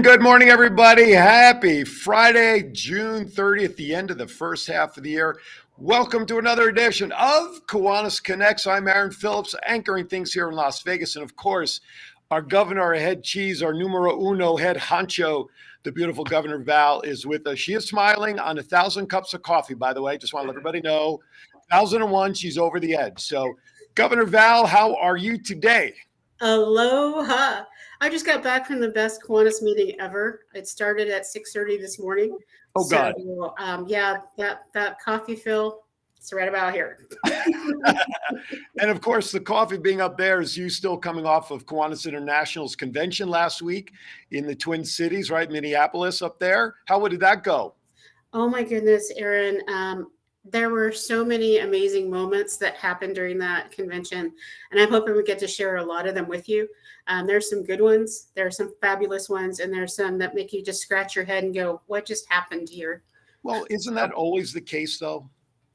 Good morning, everybody. Happy Friday, June 30th, the end of the first half of the year. Welcome to another edition of Kiwanis Connects. I'm Aaron Phillips, anchoring things here in Las Vegas. And of course, our governor, our head cheese, our numero uno, head honcho, the beautiful Governor Val is with us. She is smiling on 1,000 cups of coffee, by the way. Just want to let everybody know, 1,001, she's over the edge. So, Governor Val, how are you today? Aloha. I just got back from the best Kiwanis meeting ever. It started at 6:30 this morning. Oh, God. Yeah, that coffee fill, it's right about here. And of course, the coffee being up there is you still coming off of Kiwanis International's convention last week in the Twin Cities, right? Minneapolis up there. How did that go? Oh my goodness, Aaron. There were so many amazing moments that happened during that convention, and I'm hoping we get to share a lot of them with you. There's some good ones, there are some fabulous ones, and there's some that make you just scratch your head and go, what just happened here? Well, isn't that always the case, though?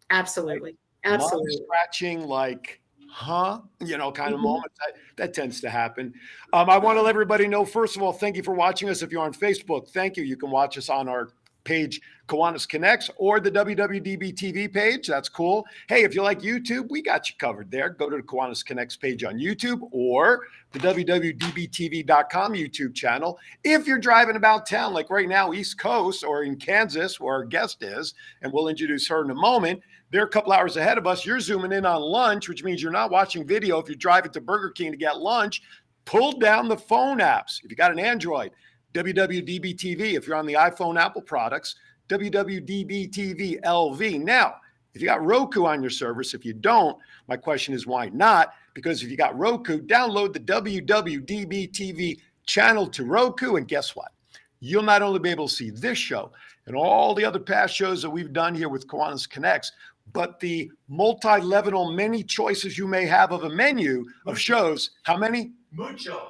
Absolutely. Absolutely. Scratching, like, kind of moment. That tends to happen. I want to let everybody know, first of all, thank you for watching us. If you're on Facebook, thank you. You can watch us on our page, Kiwanis Connects, or the WWDBTV page. That's cool. Hey, if you like YouTube, we got you covered there. Go to the Kiwanis Connects page on YouTube or the WWDBTV.com YouTube channel. If you're driving about town, like right now, East Coast or in Kansas, where our guest is, and we'll introduce her in a moment, they're a couple hours ahead of us. You're zooming in on lunch, which means you're not watching video. If you're driving to Burger King to get lunch, pull down the phone apps. If you got an Android, WWDBTV. If you're on the iPhone, Apple products, WWDBTV LV. Now, if you got Roku on your service, if you don't, my question is why not? Because if you got Roku, download the WWDBTV channel to Roku, and guess what? You'll not only be able to see this show and all the other past shows that we've done here with Kiwanis Connects, but the multi-level, many choices you may have of a menu of shows. How many?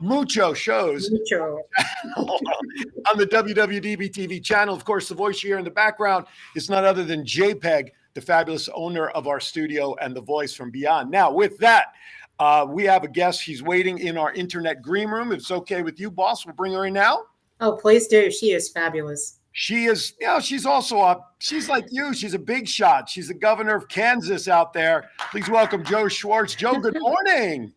Mucho shows on the WWDB-TV channel. Of course, the voice you hear in the background is none other than JPEG, the fabulous owner of our studio and the voice from beyond. Now, with that, we have a guest. She's waiting in our internet green room. If it's okay with you, boss, we'll bring her in now. Oh, please do. She is fabulous. She is, she's also she's like you. She's a big shot. She's the governor of Kansas out there. Please welcome Joe Schwartz. Joe, good morning.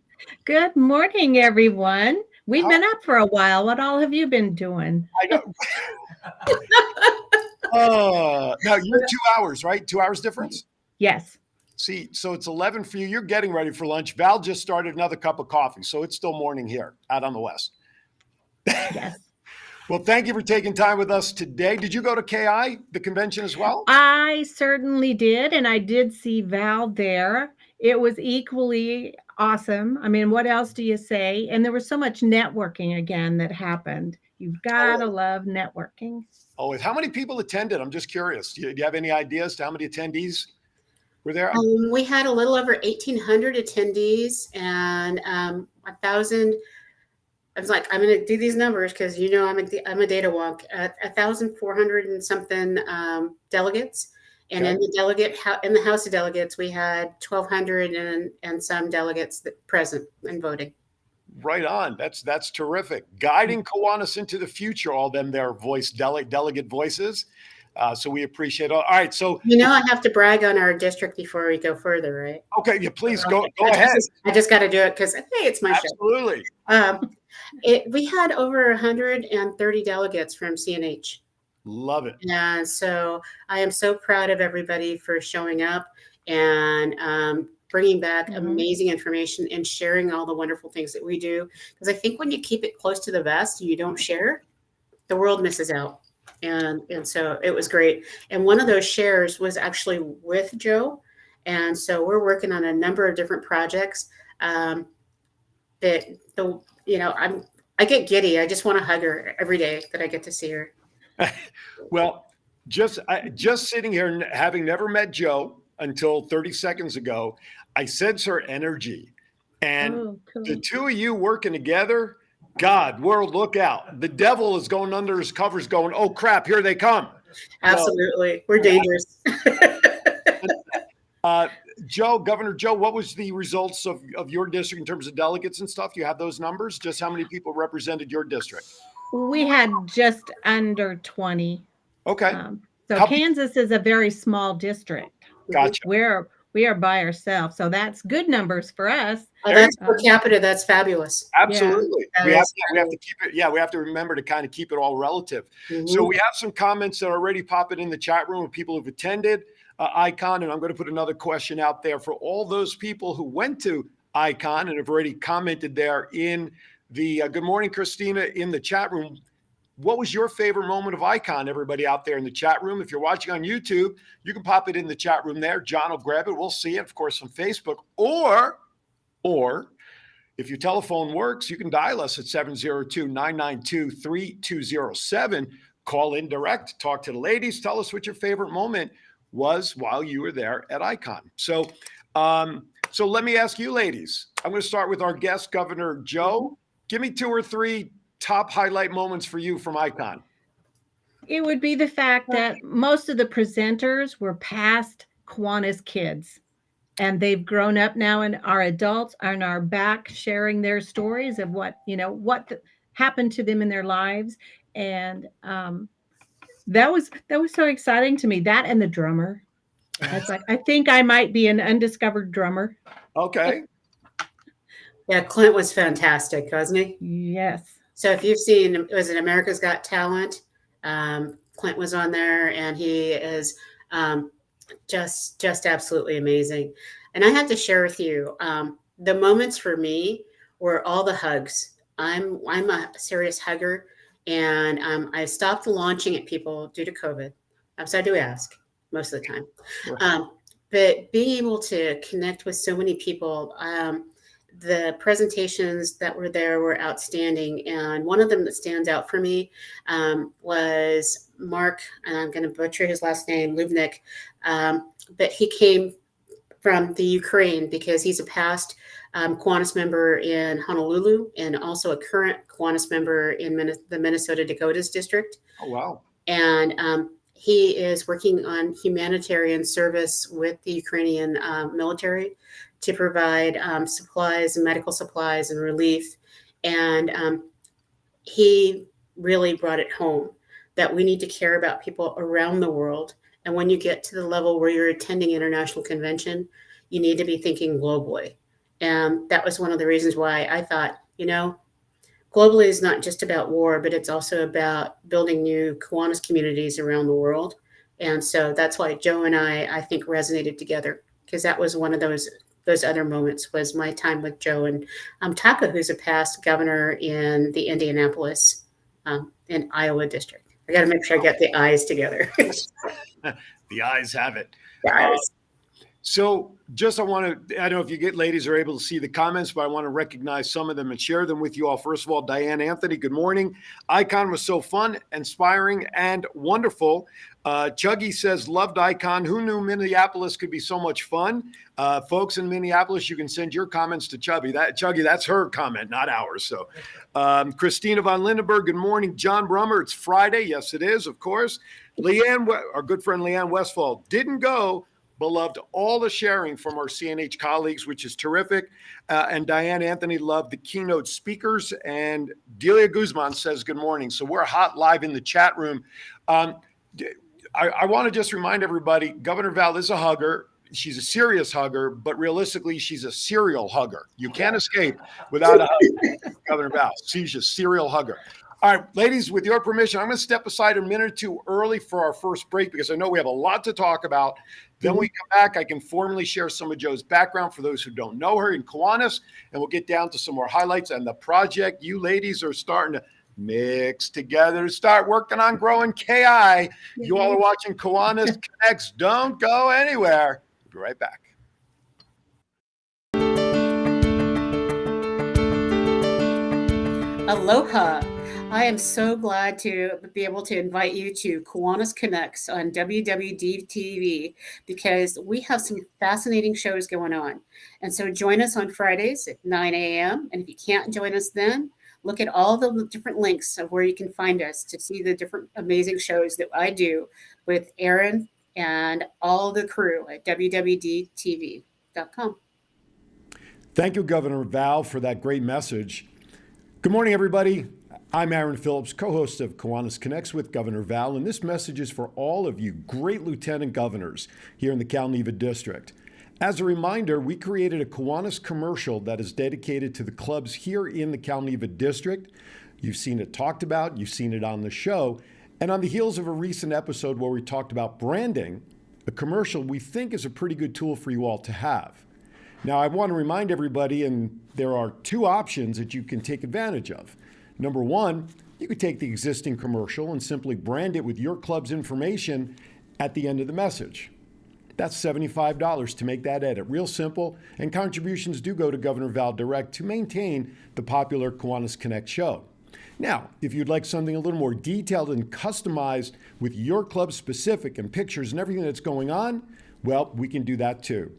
Good morning, everyone. We've been up for a while. What all have you been doing? I know. Now, you're 2 hours, right? 2 hours difference? Yes. See, so it's 11 for you. You're getting ready for lunch. Val just started another cup of coffee, so it's still morning here out on the West. Yes. Well, thank you for taking time with us today. Did you go to KI, the convention, as well? I certainly did, and I did see Val there. It was equally awesome. I mean, what else do you say? And there was so much networking again that happened. You've got to love networking. Oh, how many people attended? I'm just curious. Do you have any ideas to how many attendees were there? We had a little over 1,800 attendees and 1,000. I was like, I'm going to do these numbers because I'm a data wonk. 1,400 and something delegates. And in the House of Delegates, we had 1,200 and some delegates present and voting. Right on. That's terrific. Guiding Kiwanis into the future, all them their delegate voices. So we appreciate it. All right. So I have to brag on our district before we go further, right? Okay. Yeah, please go ahead. I just got to do it because hey, it's my show. Absolutely. We had over 130 delegates from CNH. Love it. And so I am so proud of everybody for showing up and bringing back amazing information and sharing all the wonderful things that we do. Because I think when you keep it close to the vest and you don't share, the world misses out. And so it was great. And one of those shares was actually with Joe. And so we're working on a number of different projects I get giddy. I just want to hug her every day that I get to see her. Well, just sitting here, having never met Joe until 30 seconds ago, I sense her energy. And the two of you working together, God, world, look out. The devil is going under his covers going, oh, crap, here they come. Absolutely. We're dangerous. Governor Joe, what was the results of your district in terms of delegates and stuff? Do you have those numbers? Just how many people represented your district? We had just under 20. Okay. So How- Kansas is a very small district. Gotcha. We are by ourselves, so that's good numbers for us. Oh, that's per capita. That's fabulous. Absolutely. Yeah, we have to keep it. Yeah, we have to remember to kind of keep it all relative. So we have some comments that are already popping in the chat room of people who've attended ICON, and I'm going to put another question out there for all those people who went to ICON and have already commented there in the good morning, Christina, in the chat room. What was your favorite moment of ICON, everybody out there in the chat room? If you're watching on YouTube, you can pop it in the chat room there. John will grab it. We'll see it, of course, on Facebook. Or if your telephone works, you can dial us at 702-992-3207. Call in direct, talk to the ladies, tell us what your favorite moment was while you were there at ICON. So let me ask you, ladies. I'm going to start with our guest, Governor Joe. Give me 2 or 3 top highlight moments for you from ICON. It would be the fact that most of the presenters were past Kiwanis kids, and they've grown up now and are adults and are back sharing their stories of what happened to them in their lives. And that was so exciting to me. That and the drummer. It's like, I think I might be an undiscovered drummer. Okay. Yeah, Clint was fantastic, wasn't he? Yes. So if you've seen, was it America's Got Talent? Clint was on there, and he is just absolutely amazing. And I have to share with you, the moments for me were all the hugs. I'm a serious hugger, and I stopped launching at people due to COVID. So I do ask most of the time. Sure. But being able to connect with so many people, the presentations that were there were outstanding. And one of them that stands out for me was Mark, and I'm going to butcher his last name, Lubnik, but he came from the Ukraine because he's a past Kiwanis member in Honolulu and also a current Kiwanis member in the Minnesota Dakotas district. Oh, wow. And he is working on humanitarian service with the Ukrainian military to provide supplies and medical supplies and relief. And he really brought it home that we need to care about people around the world. And when you get to the level where you're attending international convention, you need to be thinking globally. And that was one of the reasons why I thought, globally is not just about war, but it's also about building new Kiwanis communities around the world. And so that's why Joe and I think, resonated together, because that was one of those other moments was my time with Joe and Taka, who's a past governor in the Indianapolis in Iowa district. I got to make sure I get the eyes together. The eyes have it. The eyes. So I don't know if you ladies are able to see the comments, but I want to recognize some of them and share them with you all. First of all, Diane Anthony, good morning. ICON was so fun, inspiring, and wonderful. Chuggy says, loved ICON. Who knew Minneapolis could be so much fun? Folks in Minneapolis, you can send your comments to Chuggy. That's her comment, not ours. So Christina von Lindenberg, good morning. John Brummer, it's Friday. Yes, it is, of course. Leanne, our good friend Leanne Westfall, didn't go, but loved all the sharing from our CNH colleagues, which is terrific. And Diane Anthony loved the keynote speakers. And Delia Guzman says good morning. So we're hot live in the chat room. I want to just remind everybody, Governor Val is a hugger. She's a serious hugger, but realistically, she's a serial hugger. You can't escape without a hug, Governor Val. She's a serial hugger. All right, ladies, with your permission, I'm going to step aside a minute or two early for our first break because I know we have a lot to talk about. Then we come back, I can formally share some of Joe's background for those who don't know her in Kiwanis, and we'll get down to some more highlights and the project you ladies are starting to mix together, start working on growing KI. You all are watching Kiwanis Connects. Don't go anywhere. We'll be right back. Aloha. I am so glad to be able to invite you to Kiwanis Connects on WWDBTV because we have some fascinating shows going on. And so join us on Fridays at 9 a.m. And if you can't join us then, look at all the different links of where you can find us to see the different amazing shows that I do with Aaron and all the crew at WWDBTV.com. Thank you, Governor Val, for that great message. Good morning, everybody. I'm Aaron Phillips, co-host of Kiwanis Connects with Governor Val, and this message is for all of you great lieutenant governors here in the Cal Neva District. As a reminder, we created a Kiwanis commercial that is dedicated to the clubs here in the Cal Neva District. You've seen it talked about, you've seen it on the show, and on the heels of a recent episode where we talked about branding, a commercial we think is a pretty good tool for you all to have. Now, I want to remind everybody, and there are two options that you can take advantage of. Number one, you could take the existing commercial and simply brand it with your club's information at the end of the message. That's $75 to make that edit. Real simple, and contributions do go to Governor Val Direct to maintain the popular Kiwanis Connect show. Now, if you'd like something a little more detailed and customized with your club specific and pictures and everything that's going on, well, we can do that too.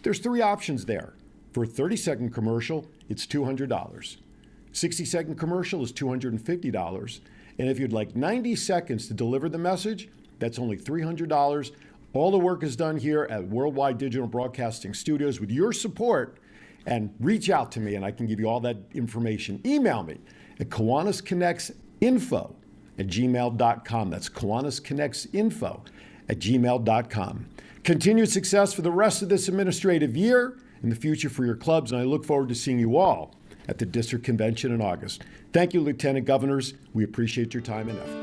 There's three options there. For a 30-second commercial, it's $200. 60-second commercial is $250. And if you'd like 90 seconds to deliver the message, that's only $300. All the work is done here at Worldwide Digital Broadcasting Studios with your support. And reach out to me and I can give you all that information. Email me at KiwanisConnectsInfo@gmail.com. That's KiwanisConnectsInfo@gmail.com. Continued success for the rest of this administrative year and the future for your clubs. And I look forward to seeing you all at the district convention in August. Thank you, Lieutenant Governors. We appreciate your time and effort.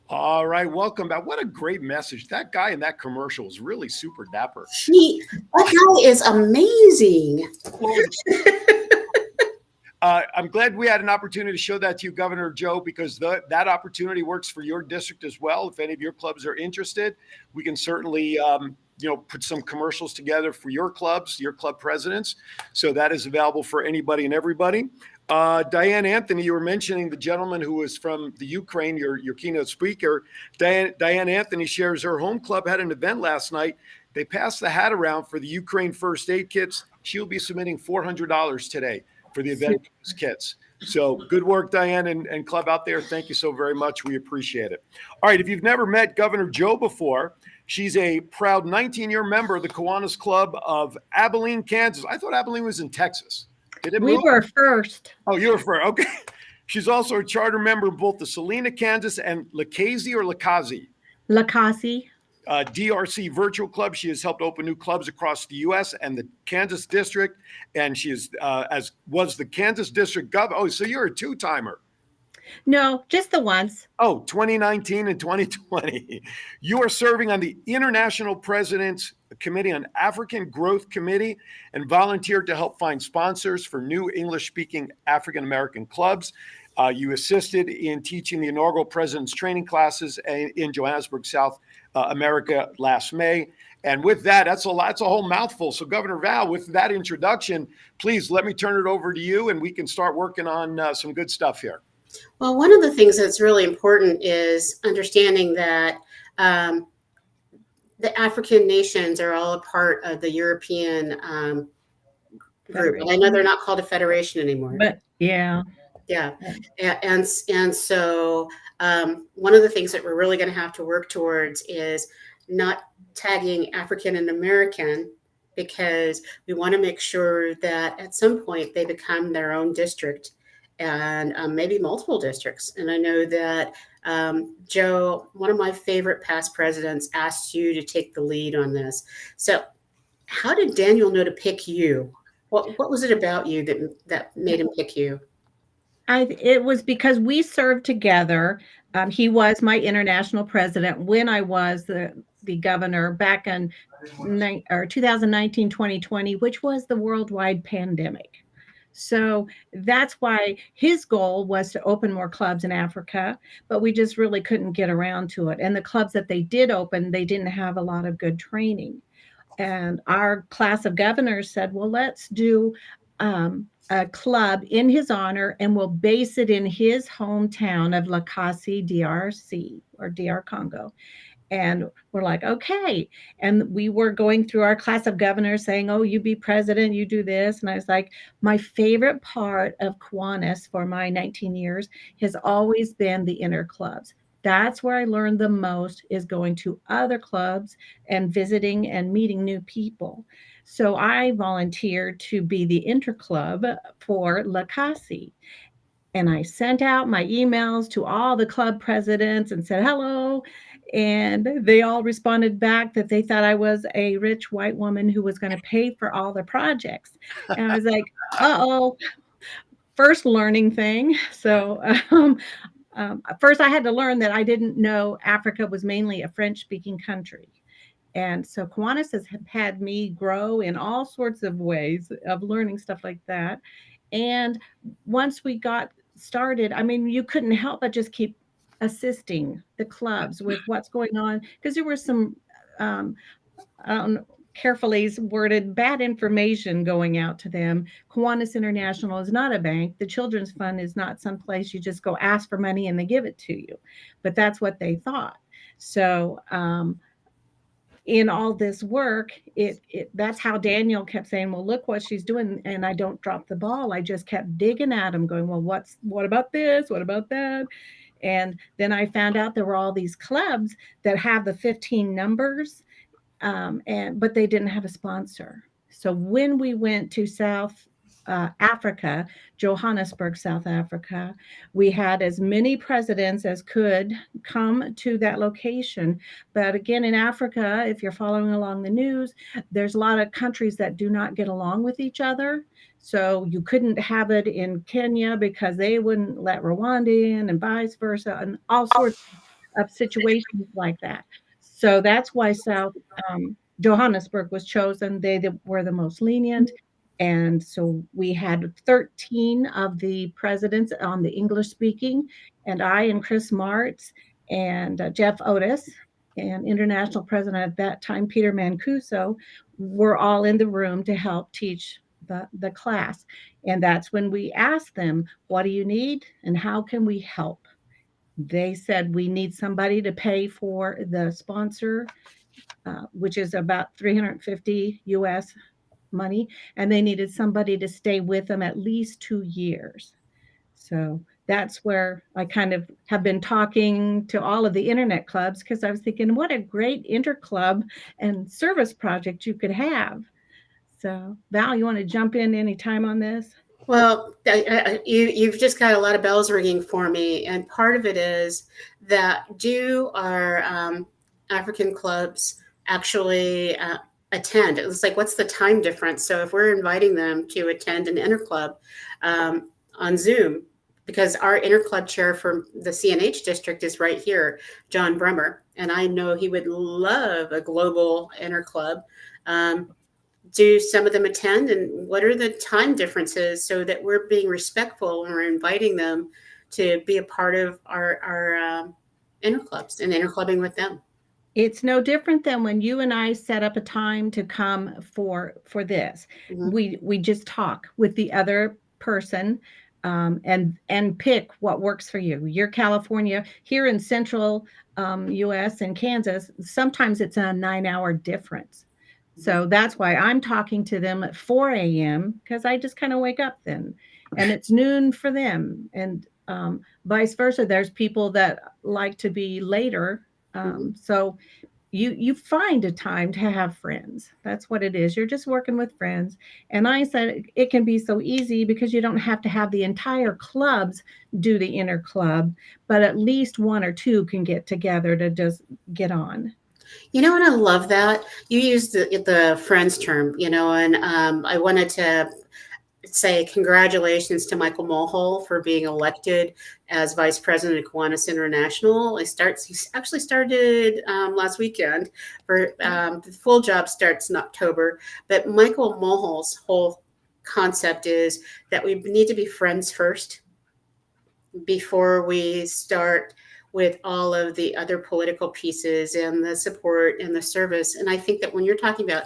All right, welcome back. What a great message. That guy in that commercial is really super dapper. That guy is amazing. I'm glad we had an opportunity to show that to you, Governor Joe, because that opportunity works for your district as well. If any of your clubs are interested, we can certainly put some commercials together for your clubs, your club presidents. So that is available for anybody and everybody. Diane Anthony, you were mentioning the gentleman who was from the Ukraine, your keynote speaker. Diane Anthony shares her home club had an event last night. They passed the hat around for the Ukraine first aid kits. She'll be submitting $400 today for the event kits. So good work, Diane and club out there. Thank you so very much. We appreciate it. All right. If you've never met Governor Joe before, she's a proud 19-year member of the Kiwanis Club of Abilene, Kansas. I thought Abilene was in Texas. We were first. Oh, you were first. Okay. She's also a charter member of both the Salina, Kansas and Lackazie or Lakazi? Lakazi. DRC Virtual Club. She has helped open new clubs across the U.S. and the Kansas District, and she is was the Kansas District Governor. Oh, so you're a two-timer. No, just the once. Oh, 2019 and 2020. You are serving on the International President's Committee on African Growth Committee and volunteered to help find sponsors for new English-speaking African-American clubs. You assisted in teaching the inaugural President's Training classes in Johannesburg, South America last May. And with that, that's a whole mouthful. So Governor Val, with that introduction, please let me turn it over to you and we can start working on some good stuff here. Well, one of the things that's really important is understanding that the African nations are all a part of the European group. I know they're not called a federation anymore. But yeah. Yeah. And so one of the things that we're really going to have to work towards is not tagging African and American, because we want to make sure that at some point they become their own district and maybe multiple districts. And I know that Joe, one of my favorite past presidents, asked you to take the lead on this. So how did Daniel know to pick you? What was it about you that made him pick you? It was because we served together. He was my international president when I was the governor back in 2019, 2020, which was the worldwide pandemic. So that's why his goal was to open more clubs in Africa, but we just really couldn't get around to it. And the clubs that they did open, they didn't have a lot of good training. And our class of governors said, well, let's do a club in his honor, and we'll base it in his hometown of Lakazi, DRC, or DR Congo. And we're like, okay. And we were going through our class of governors saying, oh, you be president, you do this. And I was like, my favorite part of Kiwanis for my 19 years has always been the inner clubs. That's where I learned the most, is going to other clubs and visiting and meeting new people. So I volunteered to be the interclub for La Casi. And I sent out my emails to all the club presidents and said hello. And they all responded back that they thought I was a rich white woman who was going to pay for all the projects. And I was like, uh-oh, first learning thing. So first I had to learn that I didn't know Africa was mainly a French-speaking country. And so Kiwanis has had me grow in all sorts of ways of learning stuff like that. And once we got started, I mean, you couldn't help but just keep assisting the clubs with what's going on, because there were some I don't know, carefully worded bad information going out to them. Kiwanis International is not a bank. The Children's Fund is not someplace you just go ask for money and they give it to you. But that's what they thought. So in all this work, that's how Daniel kept saying, well, look what she's doing. And I don't drop the ball. I just kept digging at him, going, well, what about this? What about that? And then I found out there were all these clubs that have the 15 numbers, but they didn't have a sponsor. So when we went to South Africa, Johannesburg, South Africa, we had as many presidents as could come to that location. But again, in Africa, if you're following along the news, there's a lot of countries that do not get along with each other. So you couldn't have it in Kenya because they wouldn't let Rwanda in, and vice versa, and all sorts of situations like that. So that's why South Johannesburg was chosen. They were the most lenient. And so we had 13 of the presidents on the English speaking, and I and Chris Martz and Jeff Otis and international president at that time, Peter Mancuso, were all in the room to help teach the class. And that's when we asked them, what do you need and how can we help? They said, we need somebody to pay for the sponsor, which is about 350 US money, and they needed somebody to stay with them at least 2 years. So that's where I kind of have been talking to all of the internet clubs, because I was thinking, what a great interclub and service project you could have. So Val, you want to jump in any time on this? Well, you've just got a lot of bells ringing for me. And part of it is that do our African clubs actually attend? It's like, what's the time difference? So if we're inviting them to attend an interclub on Zoom, because our interclub chair for the CNH district is right here, John Bremer, and I know he would love a global interclub. Do some of them attend, and what are the time differences so that we're being respectful when we're inviting them to be a part of our interclubs and interclubbing with them? It's no different than when you and I set up a time to come for this. Mm-hmm. We just talk with the other person and pick what works for you. You're California. Here in central US and Kansas, sometimes it's a 9-hour difference. So that's why I'm talking to them at 4 a.m. because I just kind of wake up then, and it's noon for them, and vice versa. There's people that like to be later. So you find a time to have friends. That's what it is. You're just working with friends. And I said it can be so easy because you don't have to have the entire clubs do the inner club, but at least one or two can get together to just get on. You know, and I love that you used the friends term, you know, and I wanted to say congratulations to Michael Mulhall for being elected as vice president of Kiwanis International. He actually started last weekend. The full job starts in October, but Michael Mulhall's whole concept is that we need to be friends first before we start with all of the other political pieces and the support and the service. And I think that when you're talking about,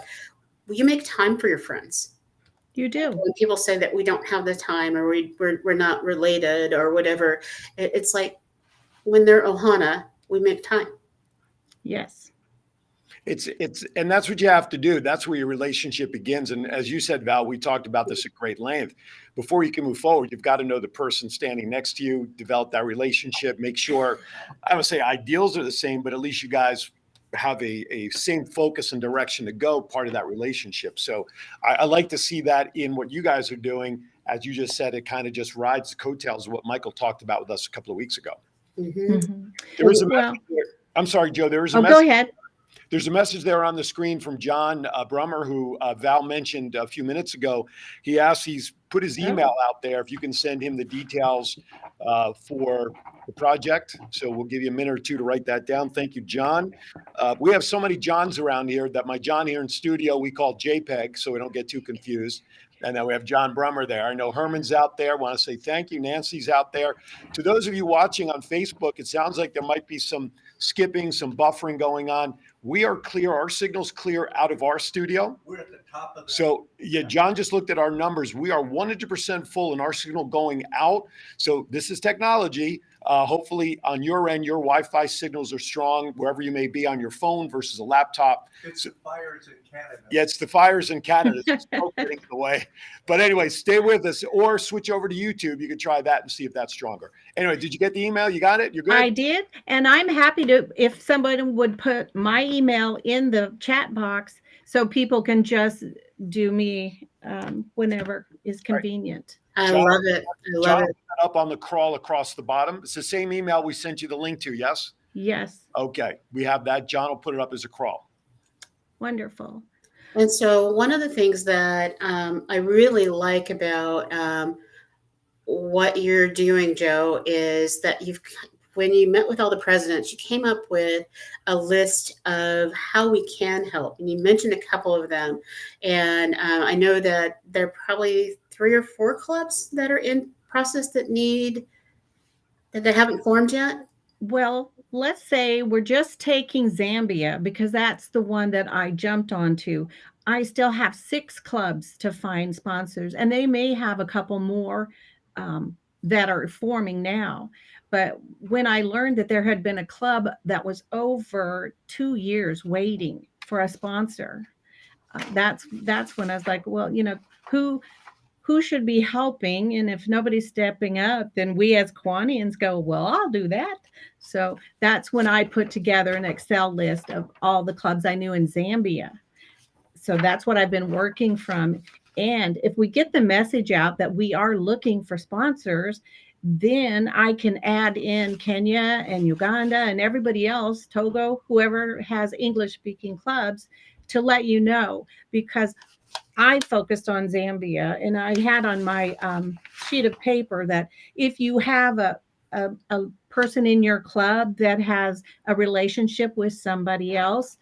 you make time for your friends. You do. When people say that we don't have the time, or we're not related or whatever, it's like when they're Ohana, we make time. Yes. And that's what you have to do. That's where your relationship begins. And as you said, Val, we talked about this at great length. Before you can move forward, you've got to know the person standing next to you, develop that relationship, make sure, I would say ideals are the same, but at least you guys have a same focus and direction to go, part of that relationship. So I like to see that in what you guys are doing. As you just said, it kind of just rides the coattails of what Michael talked about with us a couple of weeks ago. There was a message there. I'm sorry, Joe, there was a message. Go ahead. There's a message there on the screen from John Brummer, who Val mentioned a few minutes ago. He's put his email out there. If you can send him the details for the project. So we'll give you a minute or two to write that down. Thank you, John. We have so many Johns around here that my John here in studio, we call JPEG, so we don't get too confused. And then we have John Brummer there. I know Herman's out there. I want to say thank you. Nancy's out there. To those of you watching on Facebook, it sounds like there might be some skipping, some buffering going on. We are clear. Our signal's clear out of our studio. We're at the top of that. So yeah, John just looked at our numbers. We are 100% full in our signal going out. So this is technology. Hopefully on your end, your Wi-Fi signals are strong wherever you may be on your phone versus a laptop. It's the fires in Canada. Yeah, it's the fires in Canada. It's getting in the way. But anyway, stay with us or switch over to YouTube. You can try that and see if that's stronger. Anyway, did you get the email? You got it? You're good? I did. And I'm happy to, if somebody would put my email in the chat box so people can just do me whenever is convenient. I love it. I love it. Up on the crawl across the bottom. It's the same email we sent you the link to, yes? Yes. Okay. We have that. John will put it up as a crawl. Wonderful. And so one of the things that I really like about what you're doing, Joe, is that when you met with all the presidents, you came up with a list of how we can help. And you mentioned a couple of them. And I know that there are probably 3 or 4 clubs that are in process that haven't formed yet. Well, let's say we're just taking Zambia because that's the one that I jumped onto. I still have 6 clubs to find sponsors, and they may have a couple more that are forming now. But when I learned that there had been a club that was over 2 years waiting for a sponsor, that's when I was like, well, who should be helping? And if nobody's stepping up, then we as Kiwanians go, well, I'll do that. So that's when I put together an Excel list of all the clubs I knew in Zambia. So that's what I've been working from. And if we get the message out that we are looking for sponsors, then I can add in Kenya and Uganda and everybody else, Togo, whoever has English-speaking clubs, to let you know, because I focused on Zambia, and I had on my sheet of paper that if you have a person in your club that has a relationship with somebody else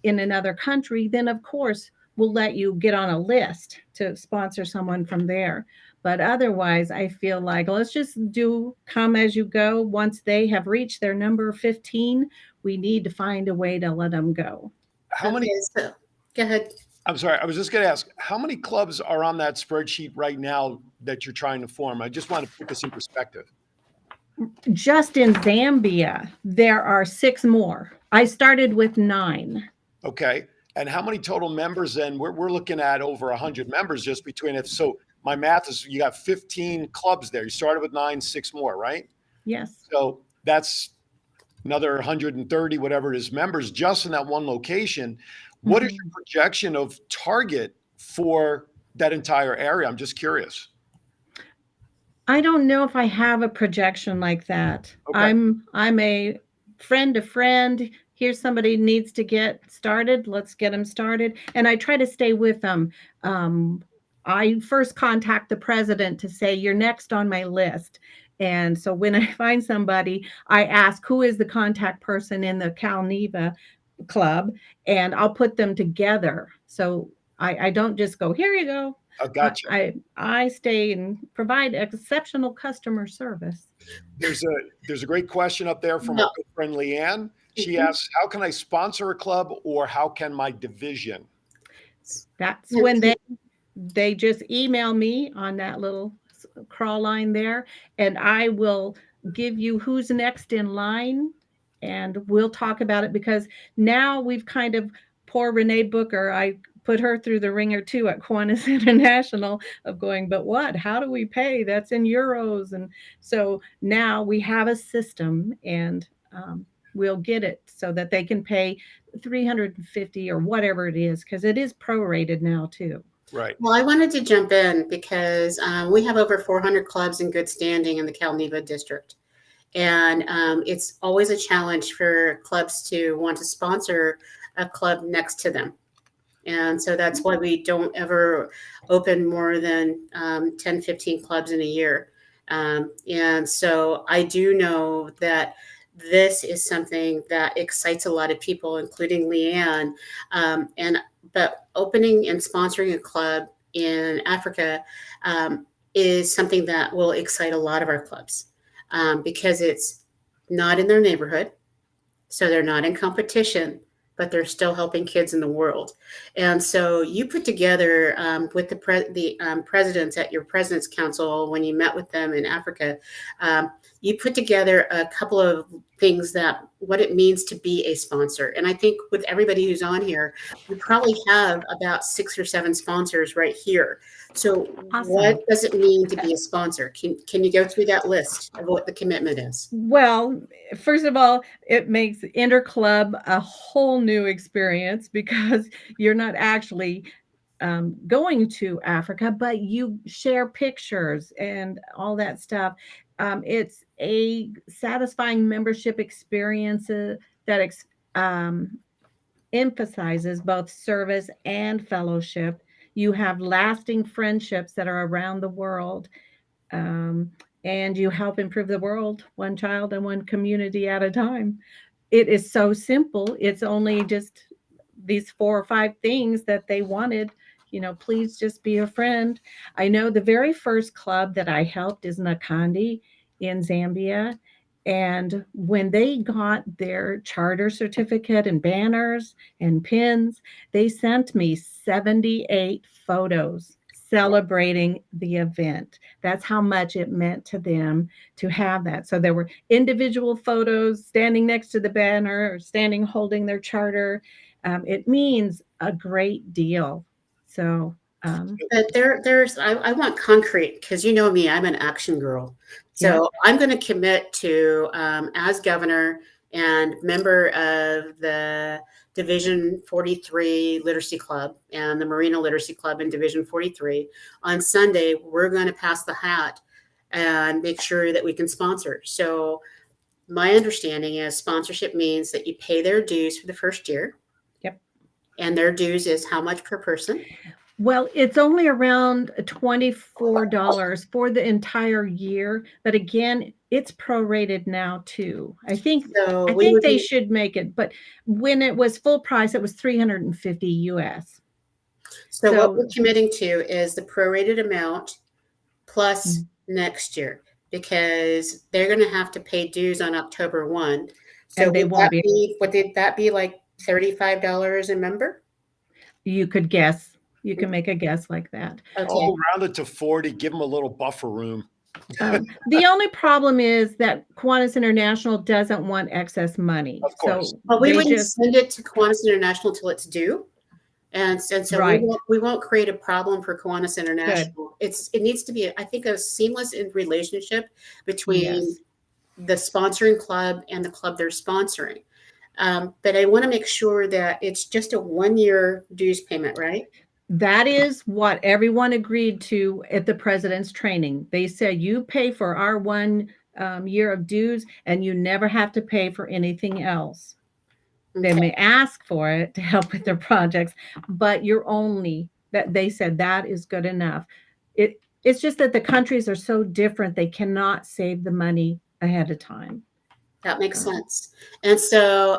in another country, then of course we'll let you get on a list to sponsor someone from there. But otherwise, I feel like let's just do come as you go. Once they have reached their number 15, we need to find a way to let them go. How many? So, go ahead. I'm sorry. I was just going to ask, how many clubs are on that spreadsheet right now that you're trying to form? I just want to put this in perspective. Just in Zambia, there are 6 more. I started with 9. Okay. And how many total members then? We're looking at over 100 members just between it. So my math is you got 15 clubs there. You started with 9, 6 more, right? Yes. So that's another 130, whatever it is, members just in that one location. What is your projection of target for that entire area? I'm just curious. I don't know if I have a projection like that. Okay. I'm a friend to friend. Here's somebody needs to get started. Let's get them started. And I try to stay with them. I first contact the president to say, you're next on my list. And so when I find somebody, I ask who is the contact person in the Calneva club, and I'll put them together. So I don't just go, here you go. I gotcha. I stay and provide exceptional customer service. There's a great question up there from our good friend Leanne. She asks, how can I sponsor a club, or how can my division? That's when they just email me on that little crawl line there, and I will give you who's next in line, and we'll talk about it, because now we've kind of poor Renee Booker, I put her through the ringer too at Kiwanis International of going, but what? How do we pay? That's in euros. And so now we have a system, and we'll get it so that they can pay 350 or whatever it is, because it is prorated now too. Right. Well, I wanted to jump in because we have over 400 clubs in good standing in the Calneva district. And it's always a challenge for clubs to want to sponsor a club next to them. And so that's why we don't ever open more than 10, 15 clubs in a year. And so I do know that this is something that excites a lot of people, including Leanne. But opening and sponsoring a club in Africa is something that will excite a lot of our clubs because it's not in their neighborhood. So they're not in competition, but they're still helping kids in the world. And so you put together with the presidents at your President's Council, when you met with them in Africa, you put together a couple of things that what it means to be a sponsor. And I think with everybody who's on here, we probably have about 6 or 7 sponsors right here. So Awesome. What does it mean to be a sponsor? Can you go through that list of what the commitment is? Well, first of all, it makes interclub a whole new experience because you're not actually going to Africa, but you share pictures and all that stuff. It's a satisfying membership experience that emphasizes both service and fellowship. You have lasting friendships that are around the world. And you help improve the world one child and one community at a time. It is so simple. It's only just these 4 or 5 things that they wanted. Please just be a friend. I know the very first club that I helped is Nakandi in Zambia. And when they got their charter certificate and banners and pins, they sent me 78 photos celebrating the event. That's how much it meant to them to have that. So there were individual photos standing next to the banner or standing holding their charter. It means a great deal. So but I want concrete, because you know me, I'm an action girl. So I'm going to commit to, as governor and member of the Division 43 Literacy Club and the Marina Literacy Club in Division 43, on Sunday, we're going to pass the hat and make sure that we can sponsor. So my understanding is sponsorship means that you pay their dues for the first year. Yep. And their dues is how much per person? Well, it's only around $24 for the entire year. But again, it's prorated now too. I think they should make it. But when it was full price, it was $350 US. So what we're committing to is the prorated amount plus next year, because they're going to have to pay dues on October 1. So would that be like $35 a member? You could guess. You can make a guess like that. Okay. Oh, round it to 40. Give them a little buffer room. The only problem is that Kiwanis International doesn't want excess money. Of course. So we wouldn't send it to Kiwanis International till it's due. And so we won't create a problem for Kiwanis International. Good. It needs to be, I think, a seamless relationship between the sponsoring club and the club they're sponsoring. But I want to make sure that it's just a 1-year dues payment, right? That is what everyone agreed to at the president's training. They said, you pay for our 1 year of dues and you never have to pay for anything else. Okay. They may ask for it to help with their projects, but they said that is good enough. It's just that the countries are so different. They cannot save the money ahead of time. That makes sense. And so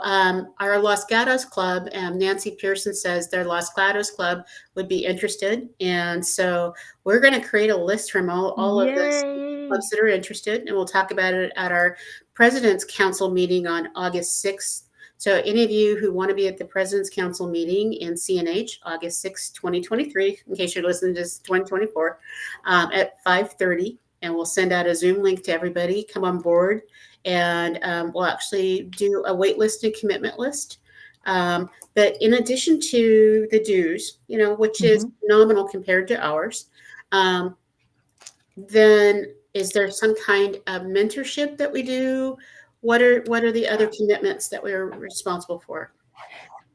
our Los Gatos Club, Nancy Pearson says their Los Gatos Club would be interested. And so we're going to create a list from all of the clubs that are interested. And we'll talk about it at our President's Council meeting on August 6th. So any of you who want to be at the President's Council meeting in CNH, August 6th, 2023, in case you're listening to this 2024, at 5:30. And we'll send out a Zoom link to everybody. Come on board. And we'll actually do a wait list and commitment list. But in addition to the dues, which is nominal compared to ours, then is there some kind of mentorship that we do? What are the other commitments that we're responsible for?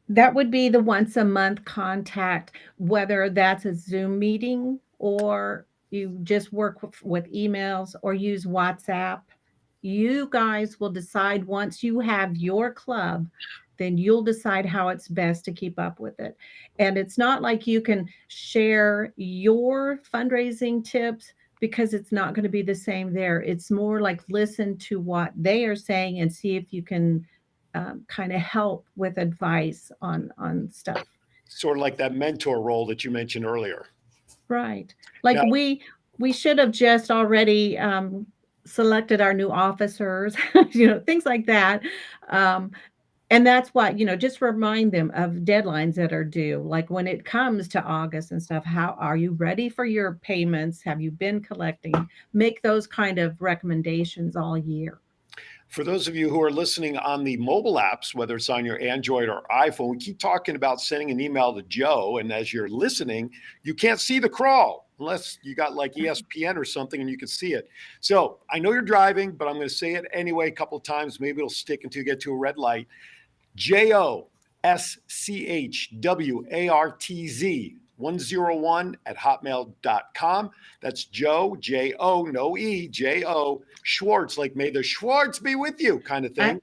That would be the once a month contact, whether that's a Zoom meeting or you just work with emails or use WhatsApp. You guys will decide once you have your club, then you'll decide how it's best to keep up with it. And it's not like you can share your fundraising tips because it's not going to be the same there. It's more like listen to what they are saying and see if you can kind of help with advice on stuff. Sort of like that mentor role that you mentioned earlier. Right. Like Now, we should have just already selected our new officers, things like that. And that's what, just remind them of deadlines that are due. Like when it comes to August and stuff, how are you ready for your payments? Have you been collecting? Make those kind of recommendations all year. for those of you who are listening on the mobile apps, whether it's on your Android or iPhone, we keep talking about sending an email to Joe. And as you're listening, you can't see the crawl unless you got like ESPN or something and you can see it. So I know you're driving, but I'm going to say it anyway a couple of times. Maybe it'll stick until you get to a red light. JOSCHWARTZ 101 at hotmail.com. That's Joe, J-O, no E, J-O, Schwartz, like may the Schwartz be with you kind of thing.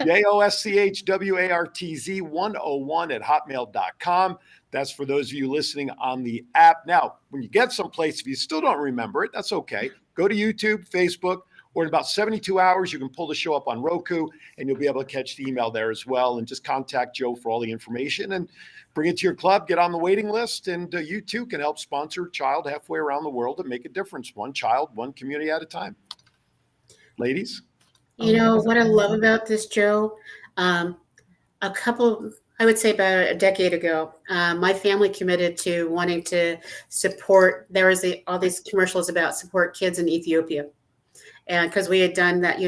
JOSCHWARTZ 101 at hotmail.com. That's for those of you listening on the app. Now, when you get someplace, if you still don't remember it, that's okay. Go to YouTube, Facebook, or in about 72 hours, you can pull the show up on Roku and you'll be able to catch the email there as well. And just contact Joe for all the information and bring it to your club, get on the waiting list. And you too can help sponsor a child halfway around the world and make a difference. One child, one community at a time. Ladies? You know what I love about this, Joe? I would say about a decade ago, my family committed to wanting to support, there was all these commercials about support kids in Ethiopia. And because we had done that,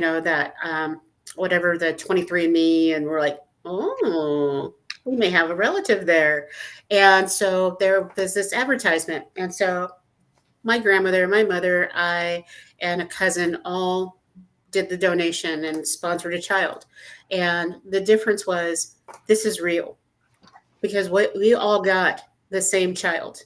whatever the 23andMe, and we're like, oh, we may have a relative there. And so there was this advertisement. And so my grandmother, my mother, I, and a cousin all did the donation and sponsored a child. And the difference was, this is real, because we all got the same child.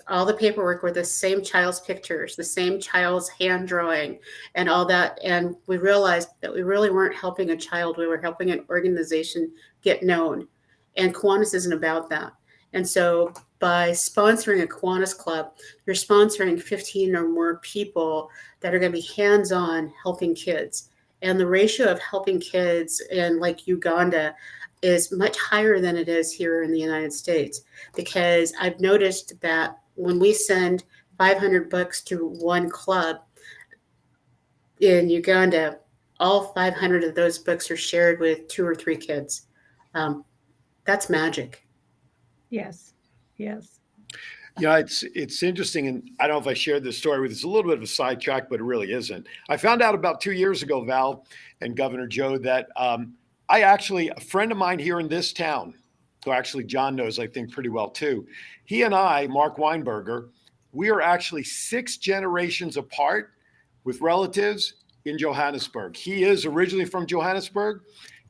All the paperwork were the same child's pictures, the same child's hand drawing and all that. And we realized that we really weren't helping a child. We were helping an organization get known. And Kiwanis isn't about that. And so by sponsoring a Kiwanis club, you're sponsoring 15 or more people that are going to be hands-on helping kids. And the ratio of helping kids in like Uganda is much higher than it is here in the United States, because I've noticed that when we send 500 books to one club in Uganda, all 500 of those books are shared with 2 or 3 kids. That's magic. Yes. Yes. Yeah, it's interesting, and I don't know if I shared this story with you. It's a little bit of a sidetrack, but it really isn't. I found out about 2 years ago, Val and Governor Joe, that a friend of mine here in this town, who actually John knows, I think, pretty well too, he and I, Mark Weinberger, we are actually 6 generations apart with relatives in Johannesburg. He is originally from Johannesburg.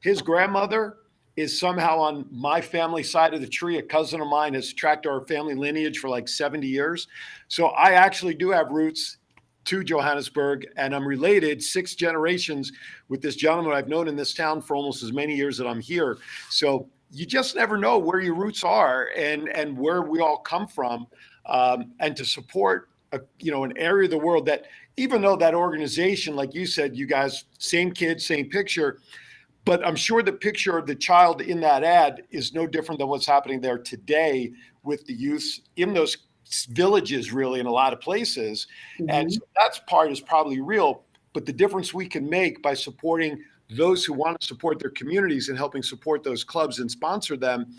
His grandmother is somehow on my family side of the tree. A cousin of mine has tracked our family lineage for like 70 years. So I actually do have roots to Johannesburg, and I'm related 6 generations with this gentleman I've known in this town for almost as many years that I'm here. So you just never know where your roots are and where we all come from, and to support an area of the world that, even though that organization, like you said, you guys, same kids, same picture, but I'm sure the picture of the child in that ad is no different than what's happening there today with the youth in those villages, really, in a lot of places. Mm-hmm. And so that part is probably real, but the difference we can make by supporting those who want to support their communities and helping support those clubs and sponsor them,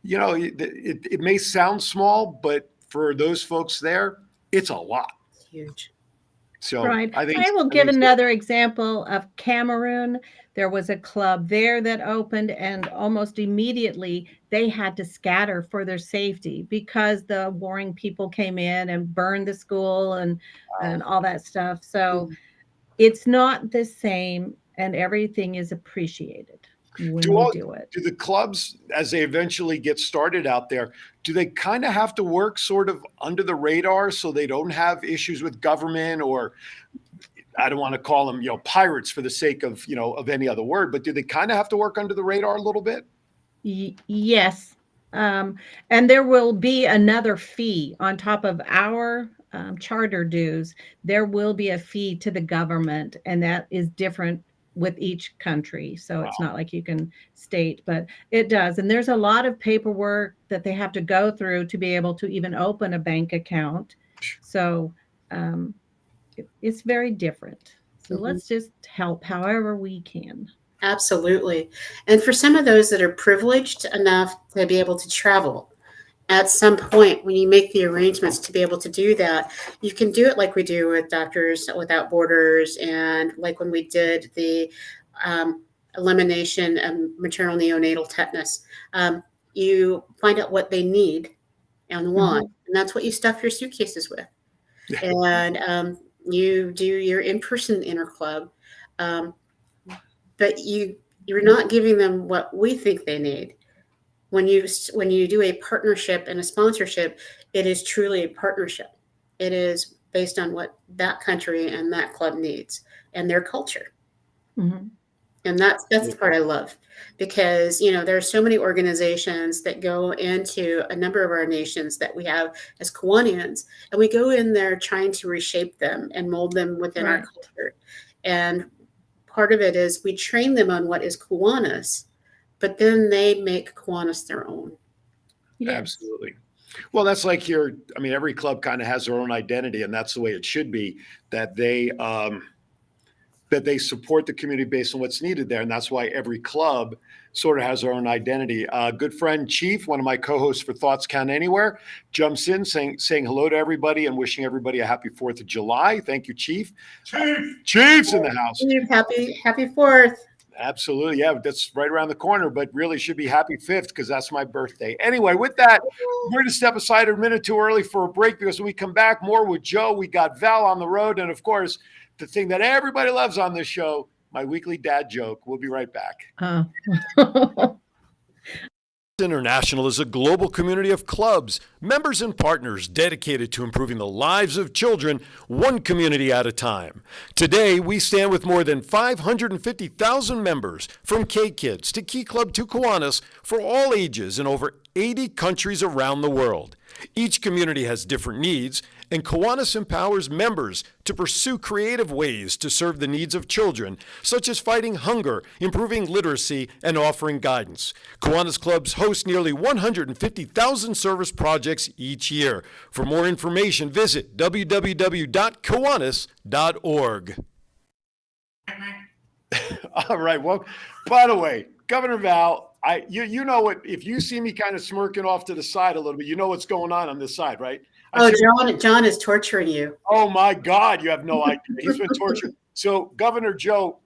it may sound small, but for those folks there, it's a lot. Huge. So Right. I think I will I give think so. another example of Cameroon. There was a club there that opened, and almost immediately they had to scatter for their safety because the warring people came in and burned the school and all that stuff. So Mhm. it's not the same, and everything is appreciated when Do you all do it. do the clubs, as they eventually get started out there, do they kind of have to work sort of under the radar so they don't have issues with government, or I don't want to call them, pirates for the sake of, of any other word, but do they kind of have to work under the radar a little bit? Yes. Um, and there will be another fee on top of our charter dues. There will be a fee to the government, and that is different with each country. So it's not like you can state, but it does. And there's a lot of paperwork that they have to go through to be able to even open a bank account. So um, it's very different. So Mhm. let's just help however we can. Absolutely. And for some of those that are privileged enough to be able to travel, at some point when you make the arrangements to be able to do that, you can do it like we do with Doctors Without Borders, and like when we did the elimination of maternal neonatal tetanus. You find out what they need and want, and that's what you stuff your suitcases with. And you do your in-person interclub. Um, but you're not giving them what we think they need. When you do a partnership and a sponsorship, it is truly a partnership. It is based on what that country and that club needs and their culture. Mhm. And that's the part I love, because there are so many organizations that go into a number of our nations that we have as Kiwanians, and we go in there trying to reshape them and mold them within our Right. culture. And part of it is we train them on what is Kiwanis, but then they make Kiwanis their own. Yes. Absolutely. Well, that's like every club kind of has their own identity, and that's the way it should be, that they support the community based on what's needed there. And that's why every club sort of has their own identity. Good friend Chief, one of my co-hosts for Thoughts Count Anywhere, jumps in saying hello to everybody and wishing everybody a happy 4th of July. Thank you, Chief. Chief's in the house. Happy 4th. Absolutely. Yeah, that's right around the corner, but really should be happy 5th because that's my birthday. Anyway, with that, we're going to step aside a minute too early for a break, because when we come back, more with Joe. We got Val on the road. And of course, the thing that everybody loves on this show, my weekly dad joke. We'll be right back. International is a global community of clubs, members, and partners dedicated to improving the lives of children, one community at a time. Today, we stand with more than 550,000 members, from K-Kids to Key Club to Kiwanis, for all ages in over 80 countries around the world. Each community has different needs, and Kiwanis empowers members to pursue creative ways to serve the needs of children, such as fighting hunger, improving literacy, and offering guidance. Kiwanis clubs host nearly 150,000 service projects each year. For more information, visit www.kiwanis.org. All right. Well, by the way, Governor Val, you know what? If you see me kind of smirking off to the side a little bit, you know what's going on this side, right? John is torturing you. Oh my God, you have no idea. He's been tortured. So Governor Joe,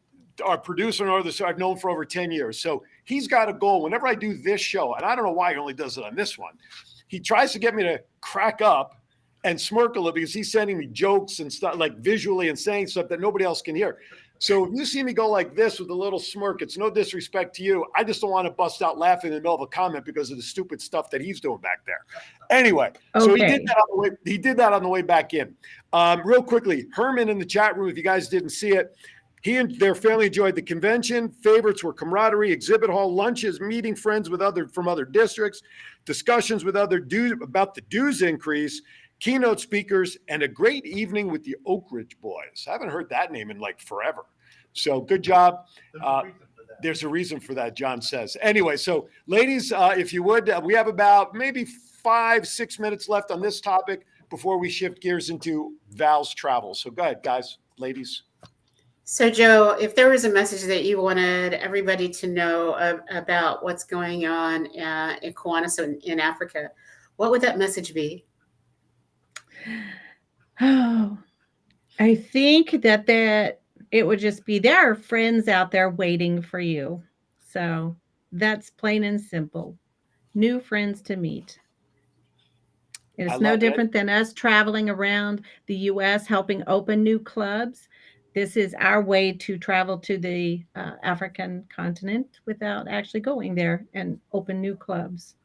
our producer and other, I've known for over 10 years. So he's got a goal. Whenever I do this show, and I don't know why he only does it on this one, he tries to get me to crack up and smirk a little, because he's sending me jokes and stuff, like visually, and saying stuff that nobody else can hear. So if you see me go like this with a little smirk, it's no disrespect to you. I just don't want to bust out laughing in the middle of a comment because of the stupid stuff that he's doing back there. Anyway, So he did that on the way. He did that on the way back in. Real quickly, Herman in the chat room, if you guys didn't see it, he and their family enjoyed the convention. Favorites were camaraderie, exhibit hall, lunches, meeting friends from other districts, discussions with other about the dues increase, keynote speakers, and a great evening with the Oak Ridge Boys. I haven't heard that name in like forever. So good job. There's a reason for that, John says. Anyway, so ladies, if you would, we have about maybe 5-6 minutes left on this topic before we shift gears into Val's travel. So go ahead, guys, ladies. So Joe, if there was a message that you wanted everybody to know about what's going on in Kiwanis in Africa, what would that message be? Oh, I think that it would just be there are friends out there waiting for you. So that's plain and simple. New friends to meet. And I it's no love it. different than us traveling around the US helping open new clubs. This is our way to travel to the African continent without actually going there and open new clubs.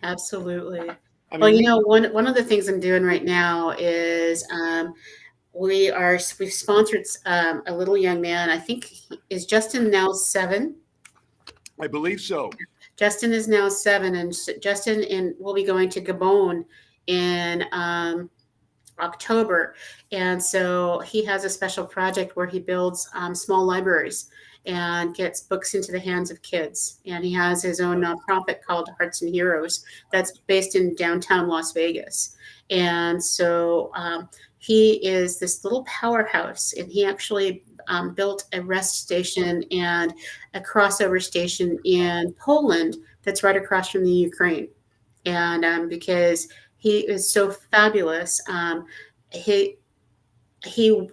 Absolutely. I Well, mean, you know, one of the things I'm doing right now is we've sponsored a little young man. I think is Justin now 7. I believe so. Justin is now 7, and Justin will be going to Gabon in October, and so he has a special project where he builds small libraries and gets books into the hands of kids. And he has his own nonprofit called Hearts and Heroes that's based in downtown Las Vegas. And so he is this little powerhouse, and he actually built a rest station and a crossover station in Poland that's right across from the Ukraine. And because he is so fabulous, he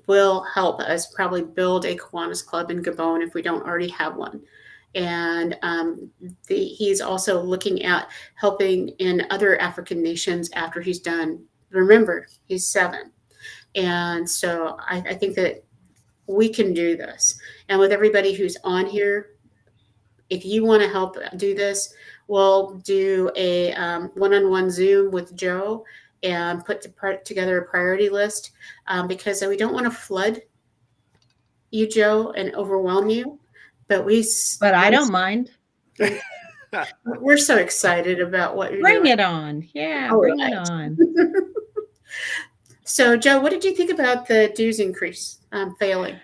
will help us probably build a Kiwanis club in Gabon if we don't already have one. And he's also looking at helping in other African nations after he's done. Remember, he's 7. And so I think that we can do this. And with everybody who's on here, if you want to help do this, we'll do a one-on-one Zoom with Joe and put together a priority list because we don't want to flood you, Joe, and overwhelm you. But I don't mind. We're so excited about what you're doing. Bring it on. Yeah, All bring right. it on. So, Joe, what did you think about the dues increase failing?